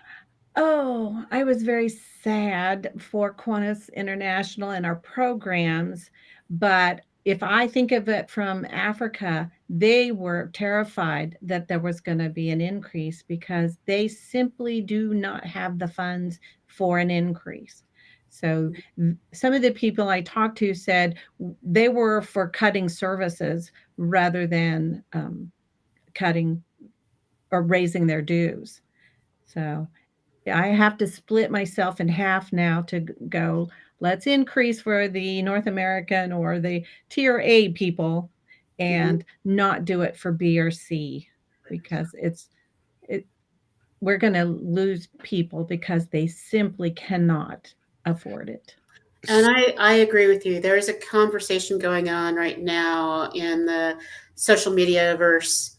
Oh, I was very sad for Kiwanis International and our programs. But if I think of it from Africa, they were terrified that there was going to be an increase because they simply do not have the funds for an increase. So some of the people I talked to said they were for cutting services rather than cutting or raising their dues. So I have to split myself in half now to go, let's increase for the North American or the tier A people and not do it for B or C because we're going to lose people because they simply cannot afford it. And I agree with you. There is a conversation going on right now in the social media verse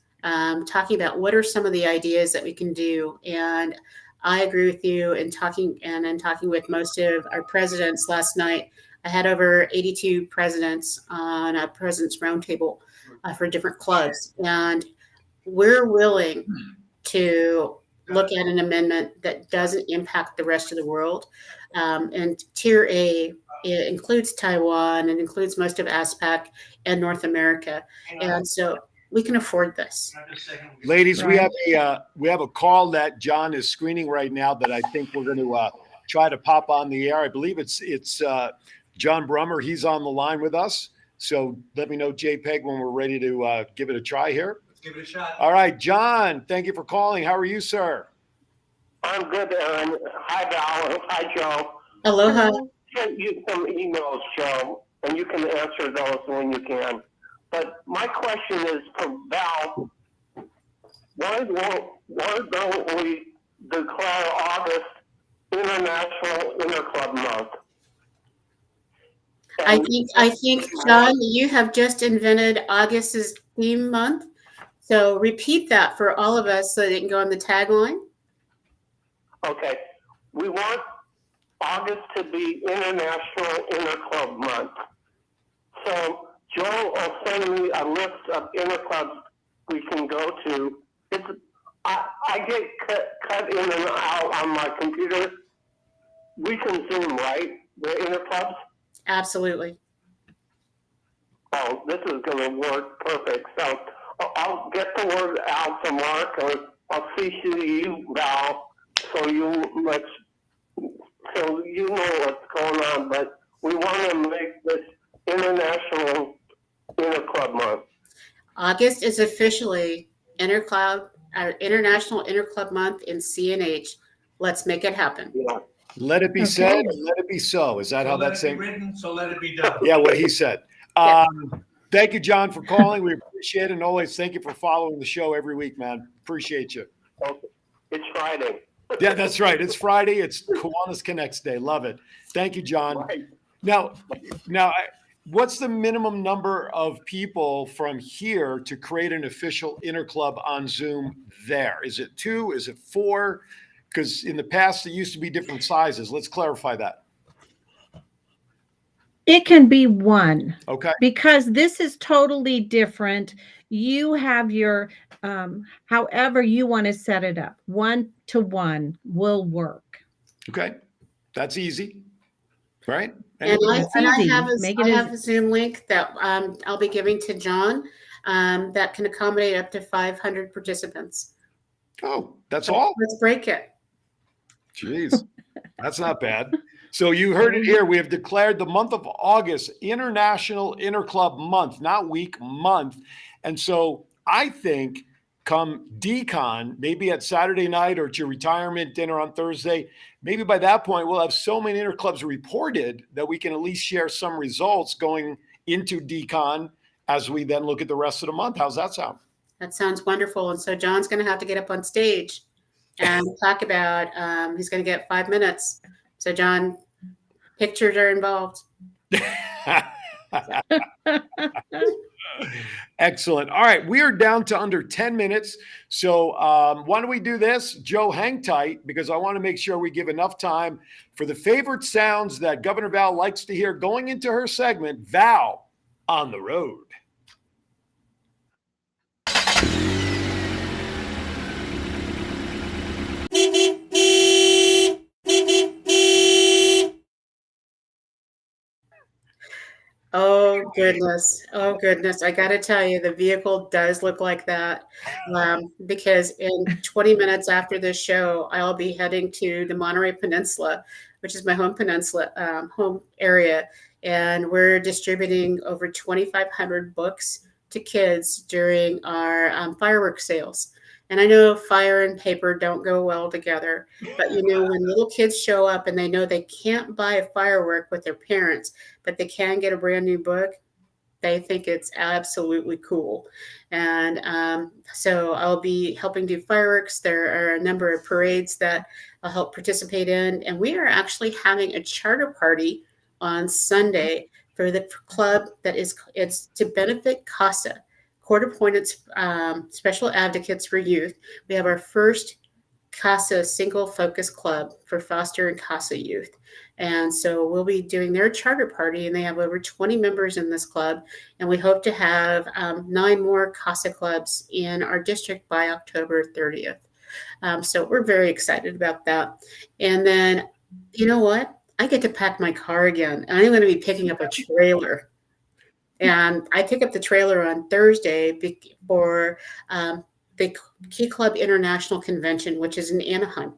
talking about what are some of the ideas that we can do. And I agree with you in talking with most of our presidents last night. I had over 82 presidents on a president's roundtable for different clubs. And we're willing to look at an amendment that doesn't impact the rest of the world. And Tier A, it includes Taiwan and includes most of ASPAC and North America. And so we can afford this. Ladies, Right. we have a call that John is screening right now that I think we're going to try to pop on the air. I believe it's John Brummer. He's on the line with us. So let me know, JPEG, when we're ready to give it a try here. Let's give it a shot. All right, John, thank you for calling. How are you, sir? I'm good, Aaron. Hi, Val. Hi, Joe. Aloha. I sent you some emails, Joe, and you can answer those when you can. But my question is for Val. Why don't we declare August International Interclub Month? I think, John, you have just invented August's theme month. So repeat that for all of us so that it can go on the tagline. Okay. We want August to be International Interclub Month. So Joe will send me a list of interclubs we can go to. I get cut in and out on my computer. We can Zoom, right? The interclubs? Absolutely. Oh, this is going to work perfect. So I'll get the word out to Mark, or I'll CC you, Val, so you know what's going on. But we want to make this International Interclub Month. August is officially Interclub our International Interclub Month in CNH. Let's make it happen. Yeah. Let it be Okay. said and let it be so. Is that So how let that it saying? be written, so let it be done. Yeah, what he said. Yeah. Thank you, John, for calling. We appreciate it. And always thank you for following the show every week, man. Appreciate you. Okay. It's Friday. Yeah, that's right. It's Friday. It's Kiwanis Connects Day. Love it. Thank you, John. Right. Now, what's the minimum number of people from here to create an official interclub on Zoom there? Is it 2? Is it 4? Because in the past, it used to be different sizes. Let's clarify that. It can be 1. Okay. Because this is totally different. You have your, however you want to set it up. 1-to-1 will work. Okay. That's easy. Right? And That's I easy. have Make I it have a Zoom link that I'll be giving to John that can accommodate up to 500 participants. Oh, that's all? Let's break it. Jeez. That's not bad. So you heard it here. We have declared the month of August International Interclub Month, not week, month. And so I think come decon, maybe at Saturday night or at your retirement dinner on Thursday, maybe by that point we'll have so many interclubs reported that we can at least share some results going into decon as we then look at the rest of the month. How's that sound? That sounds wonderful. And so John's going to have to get up on stage and talk about, he's going to get 5 minutes. So John, pictures are involved. Excellent. All right. We are down to under 10 minutes. So why don't we do this? Joe, hang tight because I want to make sure we give enough time for the favorite sounds that Governor Val likes to hear going into her segment, Val on the Road. Oh goodness. Oh goodness. I got to tell you, the vehicle does look like that. Because in 20 minutes after this show, I'll be heading to the Monterey Peninsula, which is my home peninsula, home area. And we're distributing over 2,500 books to kids during our fireworks sales. And I know fire and paper don't go well together, but you know, when little kids show up and they know they can't buy a firework with their parents, but they can get a brand new book, they think it's absolutely cool. And so I'll be helping do fireworks. There are a number of parades that I'll help participate in. And we are actually having a charter party on Sunday for the club it's to benefit CASA. Court-appointed special advocates for youth. We have our first CASA single focus club for foster and CASA youth. And so we'll be doing their charter party, and they have over 20 members in this club. And we hope to have 9 more CASA clubs in our district by October 30th. So we're very excited about that. And then, you know what? I get to pack my car again. I'm going to be picking up a trailer. And I pick up the trailer on Thursday for the Key Club International Convention, which is in Anaheim.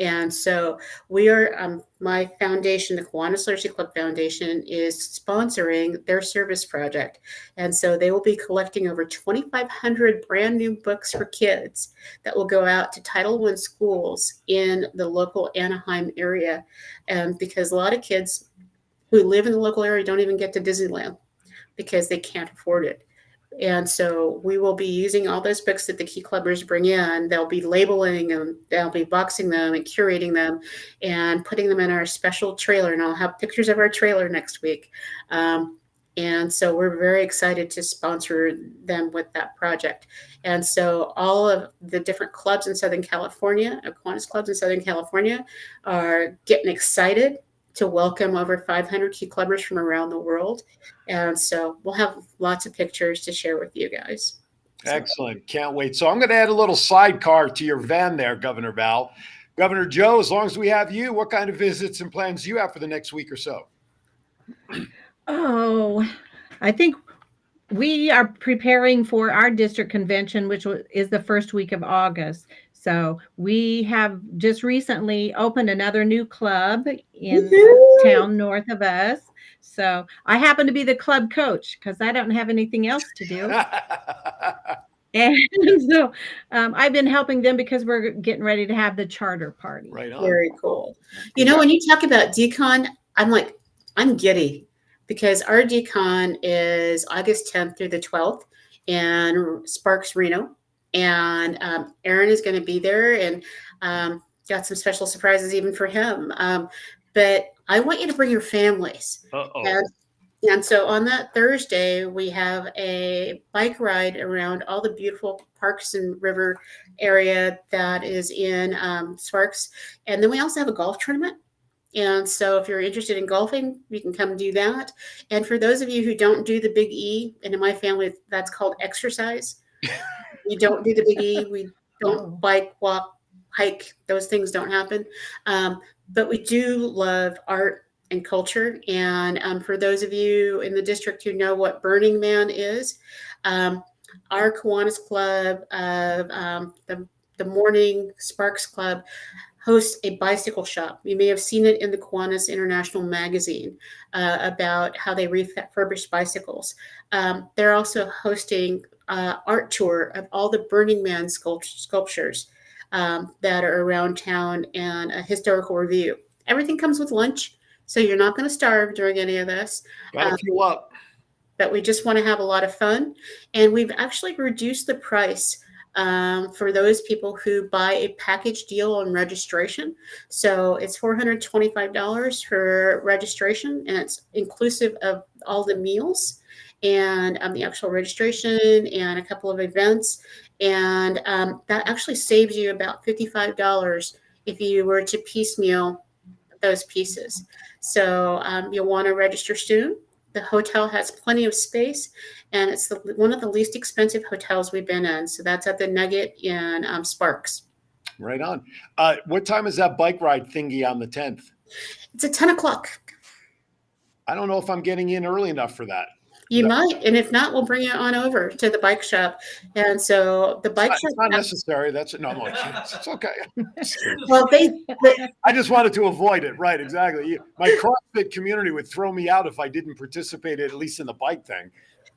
And so we are, my foundation, the Kiwanis Literacy Club Foundation, is sponsoring their service project. And so they will be collecting over 2,500 brand new books for kids that will go out to Title I schools in the local Anaheim area. And because a lot of kids who live in the local area don't even get to Disneyland because they can't afford it. And so we will be using all those books that the Key Clubbers bring in. They'll be labeling them, they'll be boxing them and curating them and putting them in our special trailer. And I'll have pictures of our trailer next week. And so we're very excited to sponsor them with that project. And so all of the different clubs in Southern California, Kiwanis clubs in Southern California, are getting excited to welcome over 500 Key Clubbers from around the world. And so we'll have lots of pictures to share with you guys. Excellent. Can't wait. So I'm going to add a little sidecar to your van there, Governor Val. Governor Joe, as long as we have you, what kind of visits and plans do you have for the next week or so? Oh, I think we are preparing for our district convention, which is the first week of August. So we have just recently opened another new club in town north of us. So I happen to be the club coach because I don't have anything else to do. And so I've been helping them because we're getting ready to have the charter party. Right on. Very cool. You know, when you talk about decon, I'm giddy because our decon is August 10th through the 12th in Sparks, Reno. And Aaron is going to be there and got some special surprises even for him. But I want you to bring your families. Uh-oh. And so on that Thursday, we have a bike ride around all the beautiful parks and river area that is in Sparks. And then we also have a golf tournament. And so if you're interested in golfing, you can come do that. And for those of you who don't do the Big E, and in my family, that's called exercise. We don't do the Big E. We don't bike, walk, hike. Those things don't happen. But we do love art and culture. And for those of you in the district who know what Burning Man is, our Kiwanis Club of the Morning Sparks Club hosts a bicycle shop. You may have seen it in the Kiwanis International magazine about how they refurbish bicycles. They're also hosting art tour of all the Burning Man sculptures that are around town and a historical review. Everything comes with lunch. So you're not going to starve during any of this. Gotta fuel up. But we just want to have a lot of fun. And we've actually reduced the price for those people who buy a package deal on registration. So it's $425 for registration, and it's inclusive of all the meals and the actual registration and a couple of events. And that actually saves you about $55 if you were to piecemeal those pieces. So you'll want to register soon. The hotel has plenty of space, and it's one of the least expensive hotels we've been in. So that's at the Nugget in Sparks. Right on. What time is that bike ride thingy on the 10th? It's at 10 o'clock. I don't know if I'm getting in early enough for that. You might, and if not, we'll bring you on over to the bike shop. And so the bike shop. It's not necessary. That's no, it's okay. Well, I just wanted to avoid it. Right, exactly. My CrossFit community would throw me out if I didn't participate, at least in the bike thing.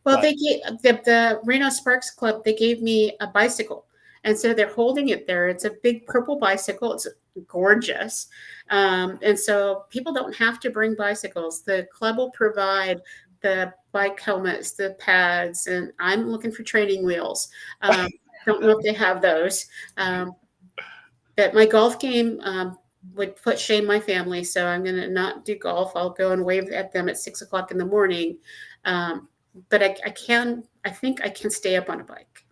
Well, they gave the Reno Sparks Club. They gave me a bicycle, and so they're holding it there. It's a big purple bicycle. It's gorgeous, and so people don't have to bring bicycles. The club will provide the bike helmets, the pads, and I'm looking for training wheels. Don't know if they have those. But my golf game would put shame my family, so I'm going to not do golf. I'll go and wave at them at 6 o'clock in the morning. But I think I can stay up on a bike.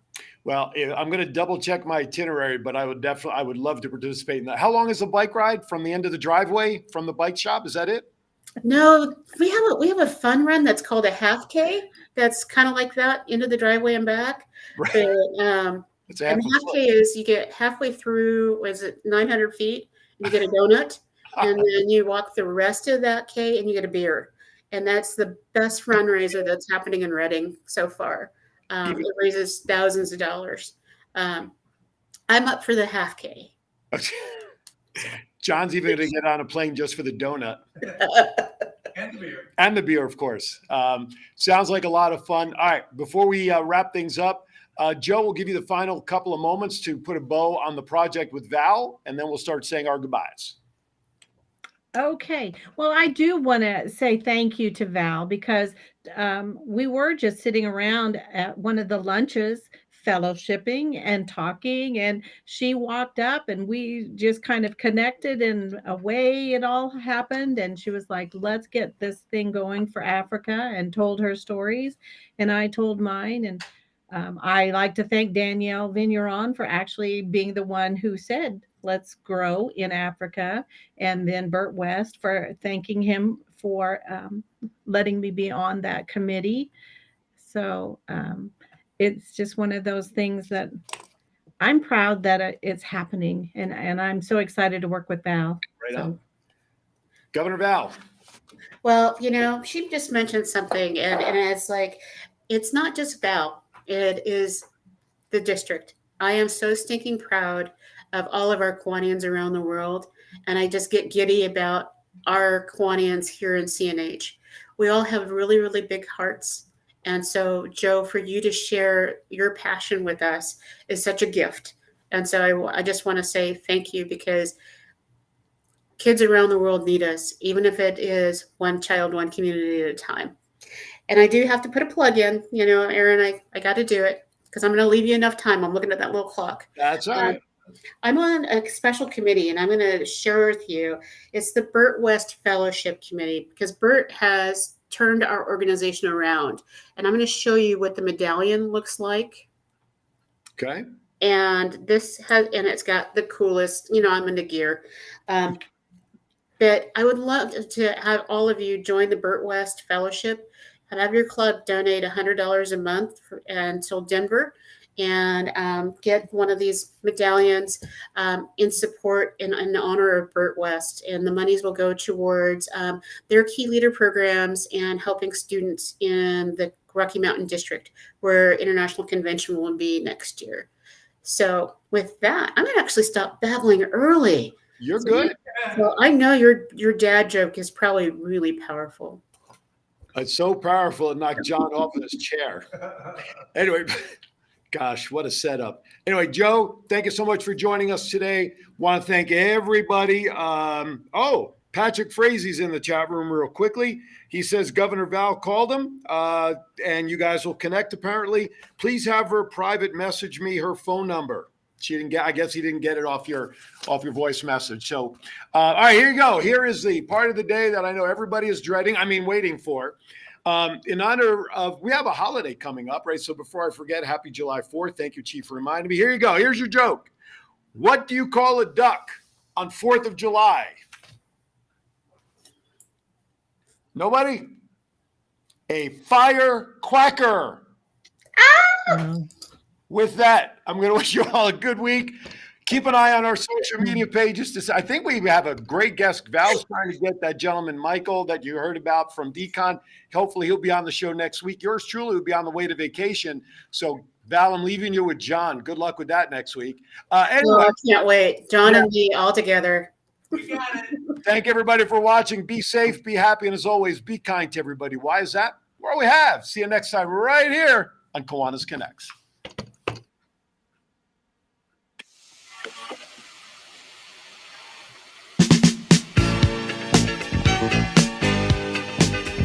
Well, I'm going to double check my itinerary, but I would love to participate in that. How long is the bike ride from the end of the driveway from the bike shop? Is that it? No, we have a fun run that's called a half K. That's kind of like that, into the driveway and back. Right. But, It's and half K is you get halfway through, was it 900 feet? And you get a donut, and then you walk the rest of that K and you get a beer. And that's the best fundraiser that's happening in Reading so far. It raises thousands of dollars. I'm up for the half K. John's even going to get on a plane just for the donut. And the beer. And the beer, of course. Sounds like a lot of fun. All right, before we wrap things up, Joe will give you the final couple of moments to put a bow on the project with Val, and then we'll start saying our goodbyes. Okay. Well, I do want to say thank you to Val because we were just sitting around at one of the lunches fellowshipping and talking, and she walked up and we just kind of connected, and away it all happened. And she was like, let's get this thing going for Africa, and told her stories, and I told mine. And I like to thank Danielle Vigneron for actually being the one who said, let's grow in Africa. And then Bert West for thanking him for letting me be on that committee. So it's just one of those things that I'm proud that it's happening. And I'm so excited to work with Val. Right on. Governor Val. Well, she just mentioned something, and it's like, it's not just Val. It is the district. I am so stinking proud of all of our Kiwanians around the world. And I just get giddy about our Kiwanians here in CNH. We all have really, really big hearts. And so, Joe, for you to share your passion with us is such a gift. And so I just want to say thank you, because kids around the world need us, even if it is one child, one community at a time. And I do have to put a plug in, Aaron, I got to do it because I'm going to leave you enough time. I'm looking at that little clock. That's all right. I'm on a special committee, and I'm going to share with you. It's the Burt West Fellowship Committee, because Burt has turned our organization around. And I'm going to show you what the medallion looks like. Okay. And it's got the coolest, I'm into gear. But I would love to have all of you join the Burt West Fellowship and have your club donate $100 a month until Denver, and get one of these medallions in support in honor of Burt West. And the monies will go towards their key leader programs and helping students in the Rocky Mountain District, where International Convention will be next year. So with that, I'm going to actually stop babbling early. You're good. So I know your dad joke is probably really powerful. It's so powerful it knocked John off of his chair. Anyway, gosh, what a setup. Anyway, Joe, thank you so much for joining us today. Want to thank everybody. Patrick Frazie's in the chat room real quickly. He says Governor Val called him, and you guys will connect apparently. Please have her private message me her phone number. She didn't get, I guess he didn't get it off your voice message. So, all right, here you go. Here is the part of the day that I know everybody is dreading. Waiting for. In honor of, we have a holiday coming up, right? So before I forget, happy July 4th. Thank you, Chief, for reminding me. Here you go. Here's your joke. What do you call a duck on 4th of July? Nobody? A firecracker. With that, I'm going to wish you all a good week. Keep an eye on our social media pages. I think we have a great guest. Val's trying to get that gentleman, Michael, that you heard about from Decon. Hopefully he'll be on the show next week. Yours truly will be on the way to vacation. So, Val, I'm leaving you with John. Good luck with that next week. Anyway, I can't wait. John and me all together. We got it. Thank everybody for watching. Be safe, be happy, and as always, be kind to everybody. Why is that? Well, we have. See you next time right here on Kiwanis Connects.